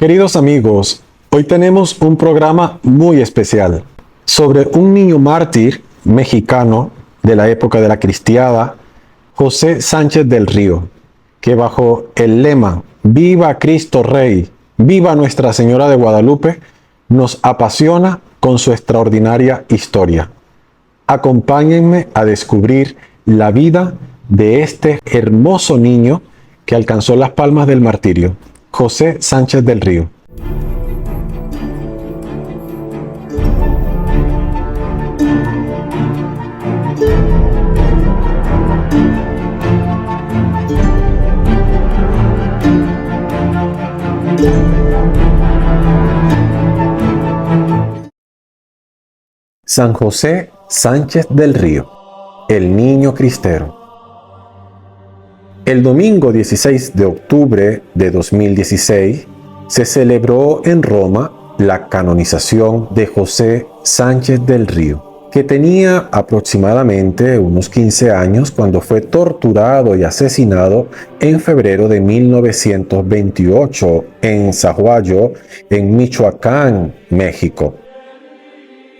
Queridos amigos, hoy tenemos un programa muy especial sobre un niño mártir mexicano de la época de la Cristiada, José Sánchez del Río, que bajo el lema "Viva Cristo Rey, viva Nuestra Señora de Guadalupe", nos apasiona con su extraordinaria historia. Acompáñenme a descubrir la vida de este hermoso niño que alcanzó las palmas del martirio, José Sánchez del Río. San José Sánchez del Río, el niño cristero. El domingo 16 de octubre de 2016 se celebró en Roma la canonización de José Sánchez del Río, que tenía aproximadamente unos 15 años cuando fue torturado y asesinado en febrero de 1928 en Zaguayo, en Michoacán, México.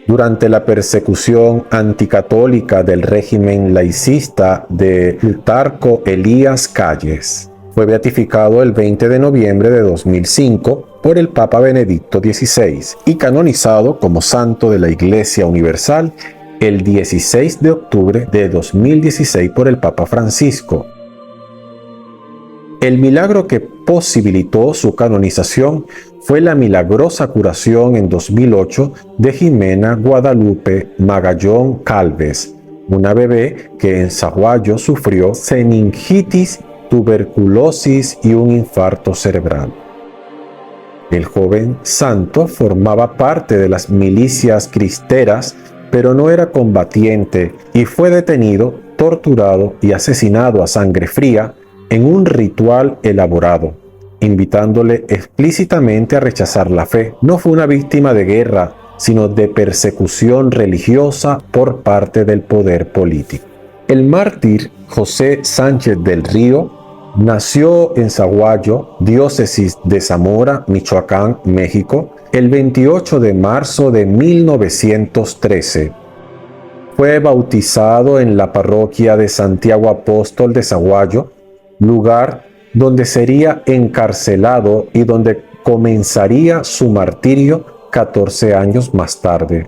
Durante la persecución anticatólica del régimen laicista de Plutarco Elías Calles, fue beatificado el 20 de noviembre de 2005 por el Papa Benedicto XVI y canonizado como santo de la Iglesia Universal el 16 de octubre de 2016 por el Papa Francisco. El milagro que posibilitó su canonización fue la milagrosa curación en 2008 de Jimena Guadalupe Magallón Calves, una bebé que en Zaguayo sufrió meningitis, tuberculosis y un infarto cerebral. El joven santo formaba parte de las milicias cristeras, pero no era combatiente y fue detenido, torturado y asesinado a sangre fría en un ritual elaborado, invitándole explícitamente a rechazar la fe. No fue una víctima de guerra, sino de persecución religiosa por parte del poder político. El mártir José Sánchez del Río nació en Zaguayo, diócesis de Zamora, Michoacán, México, el 28 de marzo de 1913. Fue bautizado en la parroquia de Santiago Apóstol de Zaguayo, lugar donde sería encarcelado y donde comenzaría su martirio 14 años más tarde.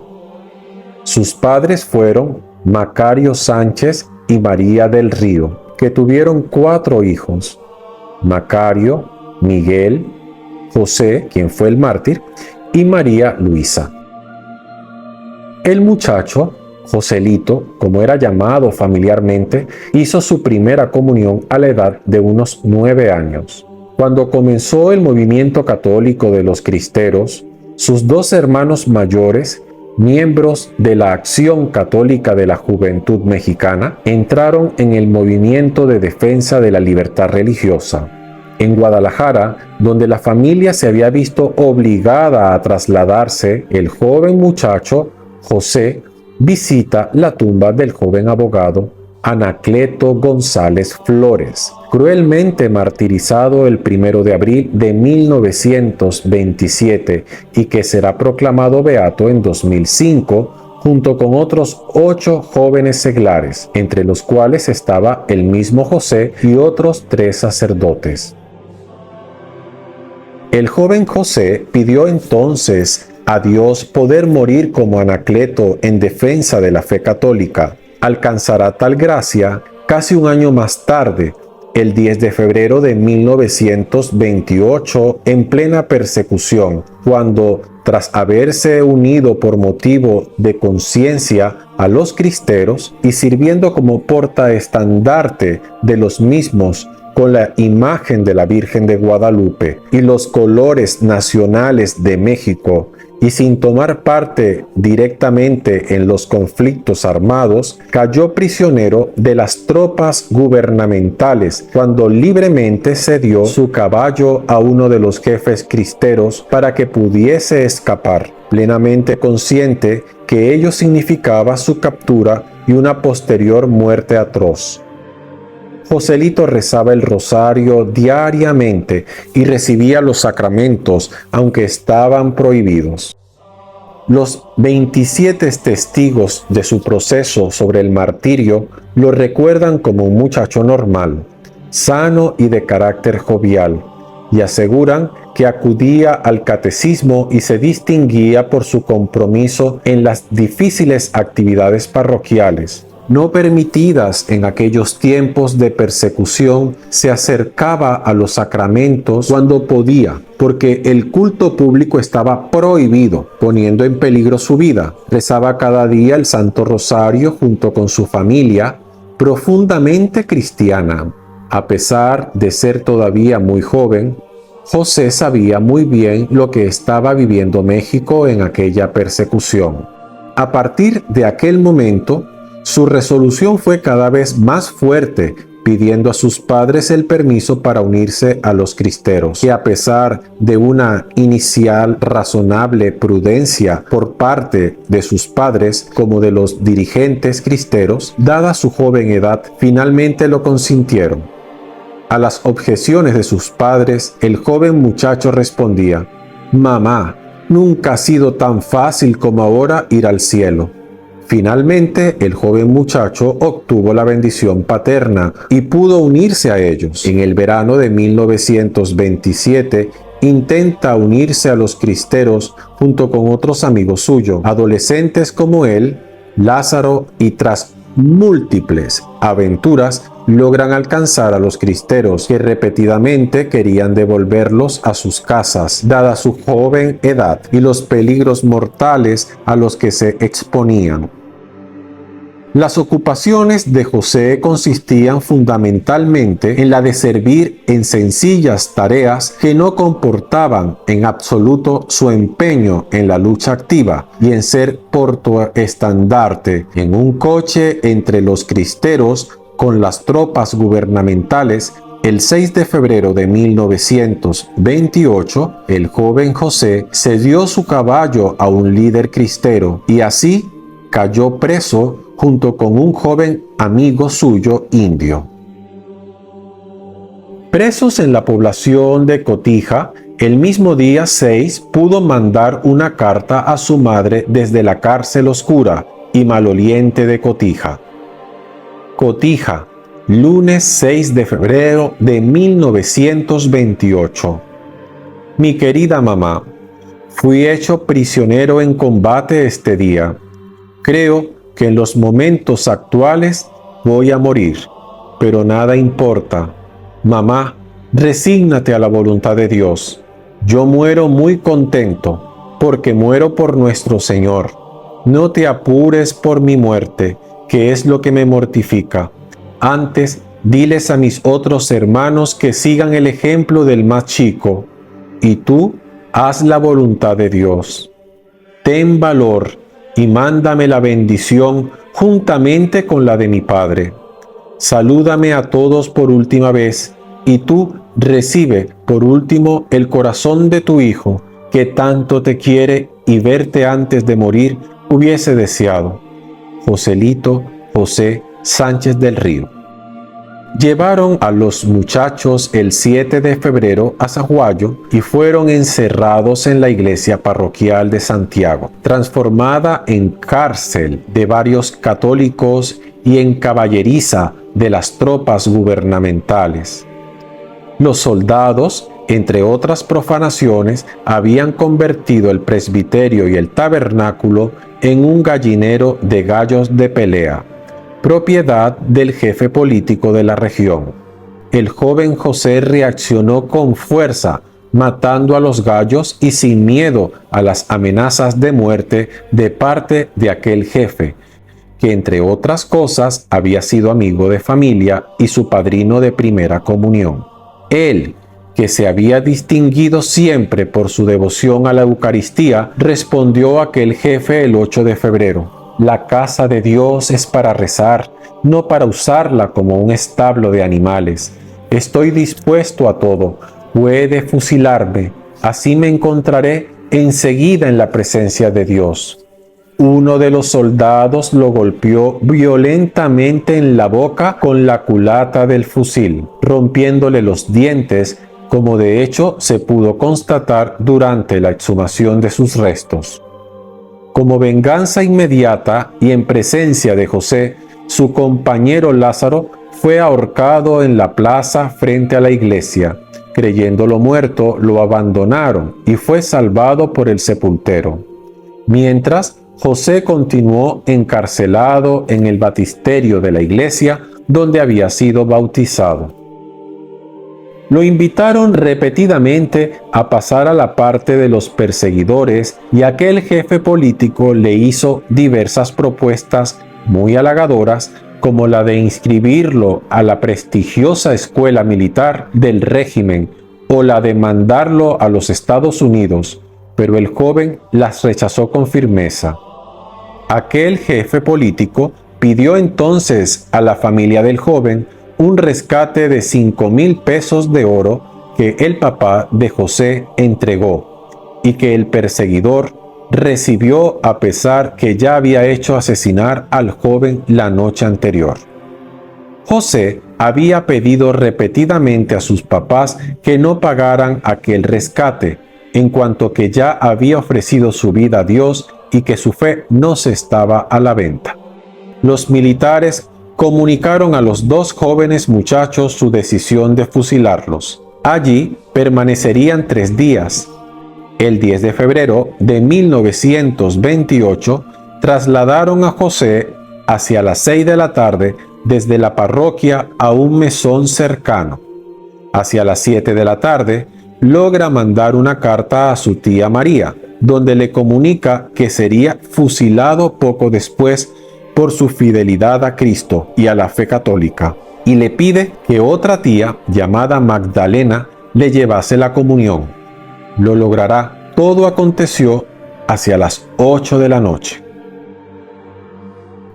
Sus padres fueron Macario Sánchez y María del Río, que tuvieron 4 hijos: Macario, Miguel, José, quien fue el mártir, y María Luisa. El muchacho, Joselito, como era llamado familiarmente, hizo su primera comunión a la edad de unos 9 años. Cuando comenzó el movimiento católico de los cristeros, sus 2 hermanos mayores, miembros de la Acción Católica de la Juventud Mexicana, entraron en el movimiento de defensa de la libertad religiosa. En Guadalajara, donde la familia se había visto obligada a trasladarse, el joven muchacho, José, visita la tumba del joven abogado Anacleto González Flores, cruelmente martirizado el 1 de abril de 1927 y que será proclamado beato en 2005 junto con otros 8 jóvenes seglares, entre los cuales estaba el mismo José y otros 3 sacerdotes. El joven José pidió entonces a Dios poder morir como Anacleto en defensa de la fe católica. Alcanzará tal gracia casi un año más tarde, el 10 de febrero de 1928, en plena persecución, cuando, tras haberse unido por motivo de conciencia a los cristeros y sirviendo como portaestandarte de los mismos, con la imagen de la Virgen de Guadalupe y los colores nacionales de México, y sin tomar parte directamente en los conflictos armados, cayó prisionero de las tropas gubernamentales cuando libremente cedió su caballo a uno de los jefes cristeros para que pudiese escapar, plenamente consciente que ello significaba su captura y una posterior muerte atroz. Joselito rezaba el rosario diariamente y recibía los sacramentos, aunque estaban prohibidos. Los 27 testigos de su proceso sobre el martirio lo recuerdan como un muchacho normal, sano y de carácter jovial, y aseguran que acudía al catecismo y se distinguía por su compromiso en las difíciles actividades parroquiales. No permitidas en aquellos tiempos de persecución, se acercaba a los sacramentos cuando podía, porque el culto público estaba prohibido, poniendo en peligro su vida. Rezaba cada día el Santo Rosario junto con su familia, profundamente cristiana. A pesar de ser todavía muy joven, José sabía muy bien lo que estaba viviendo México en aquella persecución. A partir de aquel momento, su resolución fue cada vez más fuerte, pidiendo a sus padres el permiso para unirse a los cristeros, que a pesar de una inicial razonable prudencia por parte de sus padres como de los dirigentes cristeros, dada su joven edad, finalmente lo consintieron. A las objeciones de sus padres, el joven muchacho respondía: «Mamá, nunca ha sido tan fácil como ahora ir al cielo». Finalmente, el joven muchacho obtuvo la bendición paterna y pudo unirse a ellos. En el verano de 1927, intenta unirse a los cristeros junto con otros amigos suyos, adolescentes como él, Lázaro, y tras múltiples aventuras logran alcanzar a los cristeros, que repetidamente querían devolverlos a sus casas, dada su joven edad y los peligros mortales a los que se exponían. Las ocupaciones de José consistían fundamentalmente en la de servir en sencillas tareas que no comportaban en absoluto su empeño en la lucha activa y en ser portaestandarte en un coche entre los cristeros con las tropas gubernamentales. El 6 de febrero de 1928, el joven José cedió su caballo a un líder cristero y así cayó preso junto con un joven amigo suyo indio. Presos en la población de Cotija, el mismo día 6 pudo mandar una carta a su madre desde la cárcel oscura y maloliente de Cotija. Cotija, lunes 6 de febrero de 1928. Mi querida mamá, fui hecho prisionero en combate este día. Creo que en los momentos actuales voy a morir, pero nada importa. Mamá, resígnate a la voluntad de Dios. Yo muero muy contento, porque muero por nuestro Señor. No te apures por mi muerte, que es lo que me mortifica. Antes, diles a mis otros hermanos que sigan el ejemplo del más chico, y tú haz la voluntad de Dios. Ten valor y mándame la bendición juntamente con la de mi Padre. Salúdame a todos por última vez, y tú recibe por último el corazón de tu Hijo, que tanto te quiere y verte antes de morir hubiese deseado. Joselito José Sánchez del Río. Llevaron a los muchachos el 7 de febrero a Zaguayo y fueron encerrados en la iglesia parroquial de Santiago, transformada en cárcel de varios católicos y en caballeriza de las tropas gubernamentales. Los soldados, entre otras profanaciones, habían convertido el presbiterio y el tabernáculo en un gallinero de gallos de pelea, propiedad del jefe político de la región. El joven José reaccionó con fuerza, matando a los gallos y sin miedo a las amenazas de muerte de parte de aquel jefe, que entre otras cosas había sido amigo de familia y su padrino de primera comunión. Él, que se había distinguido siempre por su devoción a la Eucaristía, respondió a aquel jefe el 8 de febrero. La casa de Dios es para rezar, no para usarla como un establo de animales. Estoy dispuesto a todo. Puede fusilarme. Así me encontraré enseguida en la presencia de Dios. uno de los soldados lo golpeó violentamente en la boca con la culata del fusil, rompiéndole los dientes, como de hecho se pudo constatar durante la exhumación de sus restos. Como venganza inmediata y en presencia de José, su compañero Lázaro fue ahorcado en la plaza frente a la iglesia. Creyéndolo muerto, lo abandonaron y fue salvado por el sepultero. Mientras, José continuó encarcelado en el baptisterio de la iglesia donde había sido bautizado. Lo invitaron repetidamente a pasar a la parte de los perseguidores y aquel jefe político le hizo diversas propuestas muy halagadoras, como la de inscribirlo a la prestigiosa escuela militar del régimen o la de mandarlo a los Estados Unidos, pero el joven las rechazó con firmeza. Aquel jefe político pidió entonces a la familia del joven un rescate de 5,000 pesos de oro que el papá de José entregó y que el perseguidor recibió a pesar que ya había hecho asesinar al joven la noche anterior. José había pedido repetidamente a sus papás que no pagaran aquel rescate, en cuanto que ya había ofrecido su vida a Dios y que su fe no se estaba a la venta. Los militares comunicaron a los dos jóvenes muchachos su decisión de fusilarlos. Allí permanecerían 3 días. El 10 de febrero de 1928 trasladaron a José hacia las 6 de la tarde desde la parroquia a un mesón cercano. Hacia las 7 de la tarde logra mandar una carta a su tía María, donde le comunica que sería fusilado poco después por su fidelidad a Cristo y a la fe católica, y le pide que otra tía, llamada Magdalena, le llevase la comunión. Lo logrará. Todo aconteció hacia las 8 de la noche.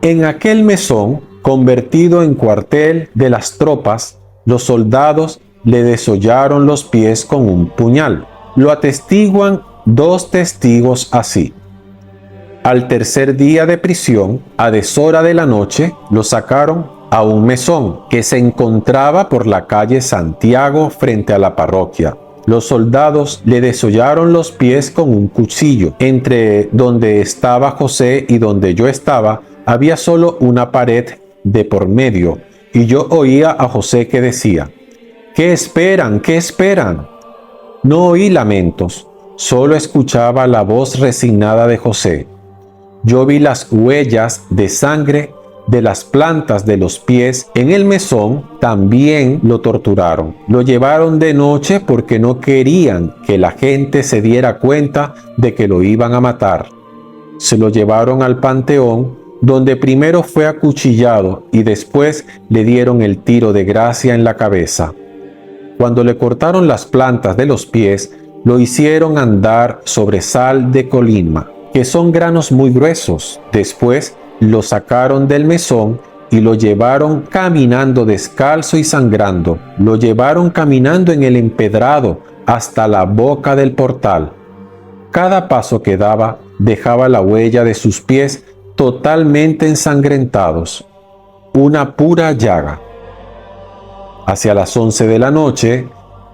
En aquel mesón, convertido en cuartel de las tropas, los soldados le desollaron los pies con un puñal. Lo atestiguan 2 testigos así. Al tercer día de prisión, a deshora de la noche, lo sacaron a un mesón que se encontraba por la calle Santiago frente a la parroquia. Los soldados le desollaron los pies con un cuchillo. Entre donde estaba José y donde yo estaba, había solo una pared de por medio, y yo oía a José que decía: ¿Qué esperan? ¿Qué esperan? No oí lamentos, solo escuchaba la voz resignada de José. Yo vi las huellas de sangre de las plantas de los pies en el mesón. También lo torturaron. Lo llevaron de noche porque no querían que la gente se diera cuenta de que lo iban a matar. Se lo llevaron al panteón, donde primero fue acuchillado y después le dieron el tiro de gracia en la cabeza. Cuando le cortaron las plantas de los pies, lo hicieron andar sobre sal de colima, que son granos muy gruesos. Después lo sacaron del mesón y lo llevaron caminando descalzo y sangrando. Lo llevaron caminando en el empedrado hasta la boca del portal. Cada paso que daba dejaba la huella de sus pies totalmente ensangrentados, una pura llaga. Hacia las 11 de la noche,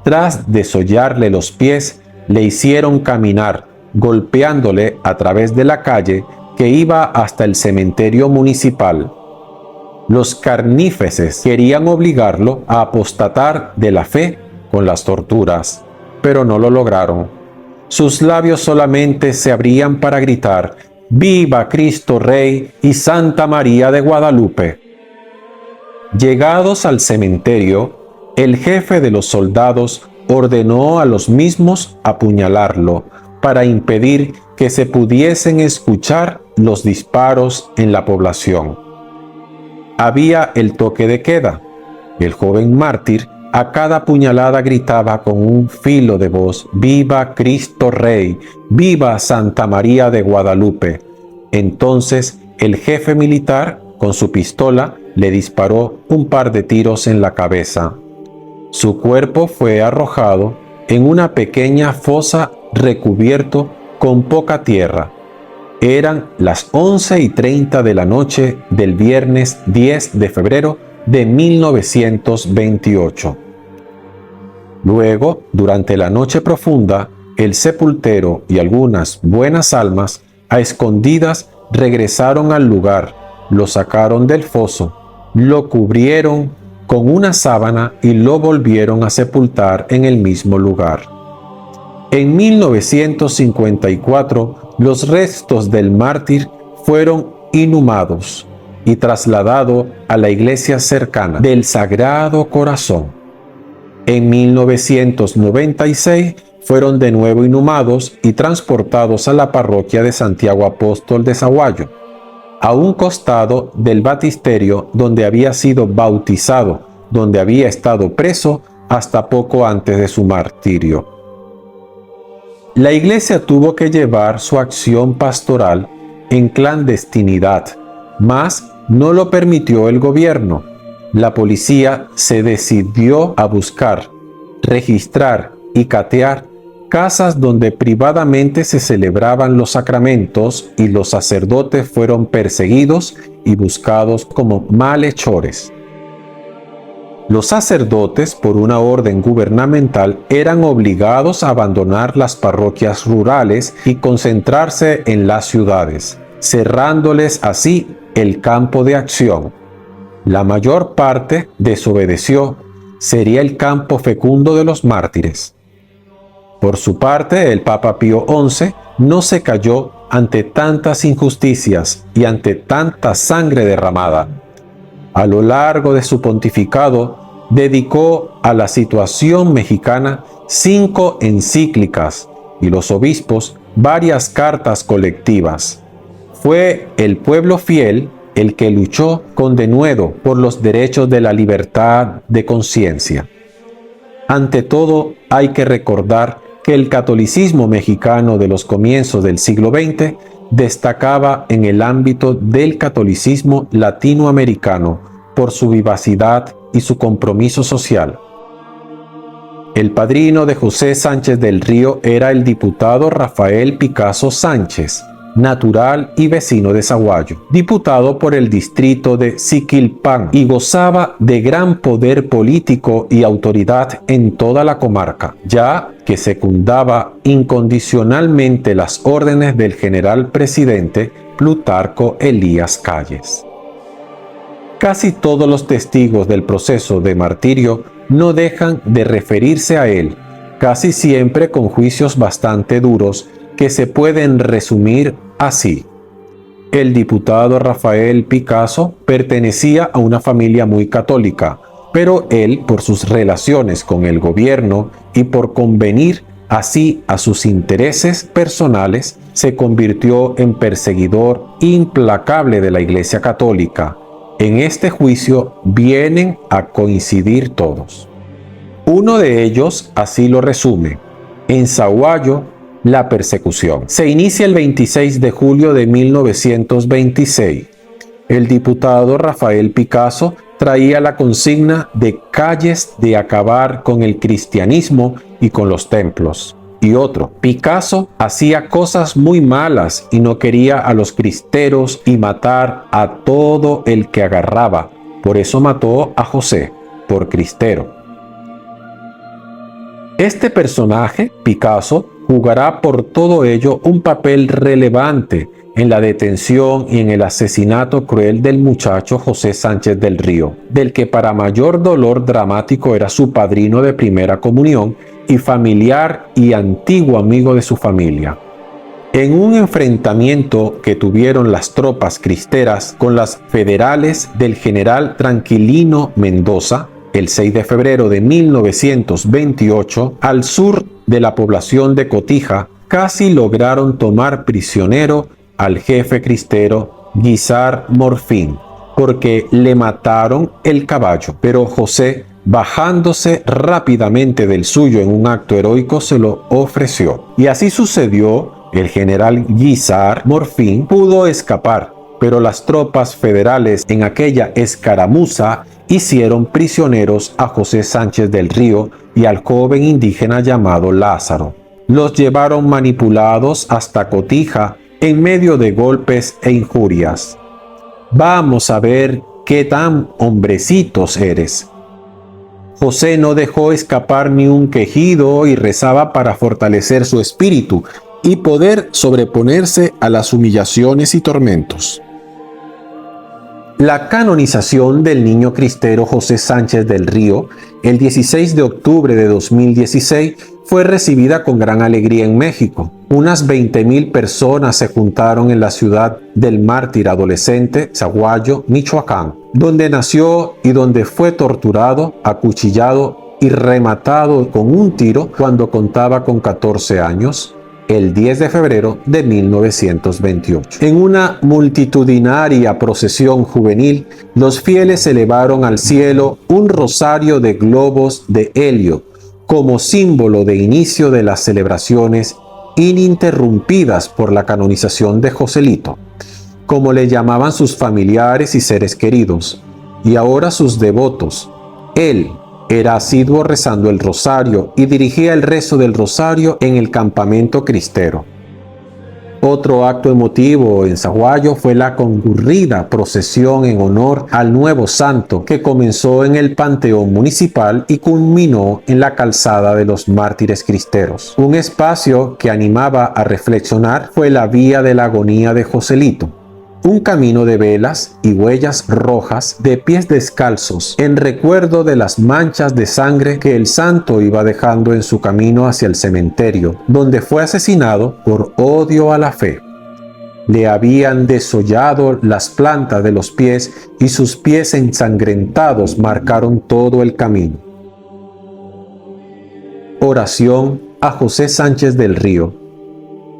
tras desollarle los pies, le hicieron caminar, golpeándole a través de la calle que iba hasta el cementerio municipal. Los carnífeces querían obligarlo a apostatar de la fe con las torturas, pero no lo lograron. Sus labios solamente se abrían para gritar: ¡Viva Cristo Rey y Santa María de Guadalupe! Llegados al cementerio, el jefe de los soldados ordenó a los mismos apuñalarlo para impedir que se pudiesen escuchar los disparos en la población. Había el toque de queda. El joven mártir a cada puñalada gritaba con un filo de voz: ¡Viva Cristo Rey! ¡Viva Santa María de Guadalupe! Entonces el jefe militar, con su pistola, le disparó un par de tiros en la cabeza. Su cuerpo fue arrojado en una pequeña fosa recubierto con poca tierra. Eran las 11:30 de la noche del viernes 10 de febrero de 1928. Luego, durante la noche profunda, el sepultero y algunas buenas almas, a escondidas, regresaron al lugar, lo sacaron del foso, lo cubrieron con una sábana y lo volvieron a sepultar en el mismo lugar. En 1954, los restos del mártir fueron inhumados y trasladados a la iglesia cercana del Sagrado Corazón. En 1996 fueron de nuevo inhumados y transportados a la parroquia de Santiago Apóstol de Sahuayo, a un costado del baptisterio donde había sido bautizado, donde había estado preso hasta poco antes de su martirio. La iglesia tuvo que llevar su acción pastoral en clandestinidad, mas no lo permitió el gobierno. La policía se decidió a buscar, registrar y catear casas donde privadamente se celebraban los sacramentos, y los sacerdotes fueron perseguidos y buscados como malhechores. Los sacerdotes, por una orden gubernamental, eran obligados a abandonar las parroquias rurales y concentrarse en las ciudades, cerrándoles así el campo de acción. La mayor parte desobedeció. Sería el campo fecundo de los mártires. Por su parte, el Papa Pío XI no se cayó ante tantas injusticias y ante tanta sangre derramada. A lo largo de su pontificado, dedicó a la situación mexicana 5 encíclicas y los obispos varias cartas colectivas. Fue el pueblo fiel el que luchó con denuedo por los derechos de la libertad de conciencia. Ante todo, hay que recordar que el catolicismo mexicano de los comienzos del siglo XX destacaba en el ámbito del catolicismo latinoamericano por su vivacidad y su compromiso social. El padrino de José Sánchez del Río era el diputado Rafael Picasso Sánchez, natural y vecino de Sahuayo, diputado por el distrito de Siquilpan, y gozaba de gran poder político y autoridad en toda la comarca, ya que secundaba incondicionalmente las órdenes del general presidente Plutarco Elías Calles. Casi todos los testigos del proceso de martirio no dejan de referirse a él, casi siempre con juicios bastante duros que se pueden resumir así. El diputado Rafael Picasso pertenecía a una familia muy católica, pero él, por sus relaciones con el gobierno y por convenir así a sus intereses personales, se convirtió en perseguidor implacable de la Iglesia Católica. En este juicio vienen a coincidir todos. Uno de ellos así lo resume: en Sahuayo, la persecución se inicia el 26 de julio de 1926. El diputado Rafael Picasso traía la consigna de Calles de acabar con el cristianismo y con los templos. Y otro, Picasso hacía cosas muy malas y no quería a los cristeros y matar a todo el que agarraba. Por eso mató a José, por cristero. Este personaje, Picasso, jugará por todo ello un papel relevante en la detención y en el asesinato cruel del muchacho José Sánchez del Río, del que para mayor dolor dramático era su padrino de primera comunión y familiar y antiguo amigo de su familia. En un enfrentamiento que tuvieron las tropas cristeras con las federales del general Tranquilino Mendoza, el 6 de febrero de 1928, al sur de la población de Cotija, casi lograron tomar prisionero al jefe cristero Guízar Morfín, porque le mataron el caballo, pero José, bajándose rápidamente del suyo en un acto heroico, se lo ofreció. Y así sucedió. El general Guízar Morfín pudo escapar, pero las tropas federales en aquella escaramuza hicieron prisioneros a José Sánchez del Río y al joven indígena llamado Lázaro. Los llevaron manipulados hasta Cotija en medio de golpes e injurias. Vamos a ver qué tan hombrecitos eres. José no dejó escapar ni un quejido y rezaba para fortalecer su espíritu y poder sobreponerse a las humillaciones y tormentos. La canonización del niño cristero José Sánchez del Río, el 16 de octubre de 2016, fue recibida con gran alegría en México. Unas 20,000 personas se juntaron en la ciudad del mártir adolescente, Zaguayo, Michoacán, donde nació y donde fue torturado, acuchillado y rematado con un tiro cuando contaba con 14 años. El 10 de febrero de 1928. En una multitudinaria procesión juvenil, los fieles elevaron al cielo un rosario de globos de helio como símbolo de inicio de las celebraciones ininterrumpidas por la canonización de Joselito, como le llamaban sus familiares y seres queridos, y ahora sus devotos. Él era asiduo rezando el rosario y dirigía el rezo del rosario en el campamento cristero. Otro acto emotivo en Zaguayo fue la concurrida procesión en honor al nuevo santo que comenzó en el Panteón Municipal y culminó en la Calzada de los Mártires Cristeros. Un espacio que animaba a reflexionar fue la Vía de la Agonía de Joselito, un camino de velas y huellas rojas de pies descalzos en recuerdo de las manchas de sangre que el santo iba dejando en su camino hacia el cementerio, donde fue asesinado por odio a la fe. Le habían desollado las plantas de los pies y sus pies ensangrentados marcaron todo el camino. Oración a José Sánchez del Río.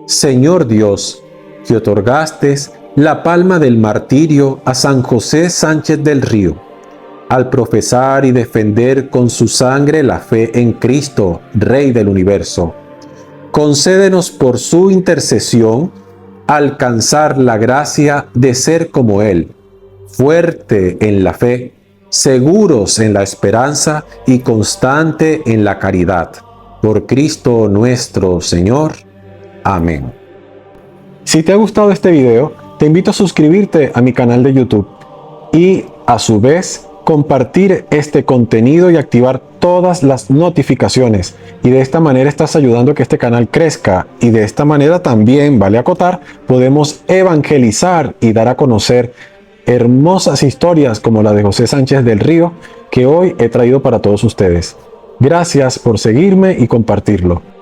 Señor Dios, que otorgaste la palma del martirio a San José Sánchez del Río, al profesar y defender con su sangre la fe en Cristo, Rey del universo. Concédenos por su intercesión alcanzar la gracia de ser como Él, fuerte en la fe, seguros en la esperanza y constante en la caridad. Por Cristo nuestro Señor. Amén. Si te ha gustado este video, te invito a suscribirte a mi canal de YouTube y a su vez compartir este contenido y activar todas las notificaciones, y de esta manera estás ayudando a que este canal crezca, y de esta manera también, vale acotar, podemos evangelizar y dar a conocer hermosas historias como la de José Sánchez del Río que hoy he traído para todos ustedes. Gracias por seguirme y compartirlo.